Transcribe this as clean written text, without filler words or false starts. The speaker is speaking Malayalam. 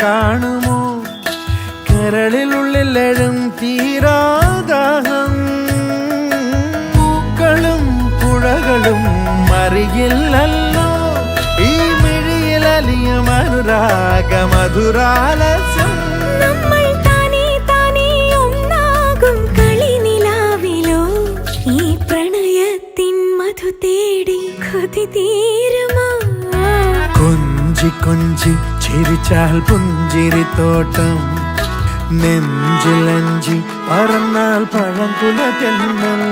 കാണുമോ കരളിനുള്ളിലെഴും തീരാദാഹം പൂക്കളും പുഴകളും മറിയില്ലല്ലോ ഈ മിഴിയിലലിയും അനുരാഗ മധുരാലസ്യം കൊഞ്ചി കൊഞ്ചി ചിരിച്ചാൽ പുഞ്ചിരിത്തോട്ടം നെഞ്ചിലഞ്ചി പറന്നാൽ പഴംകുല തെന്നൽ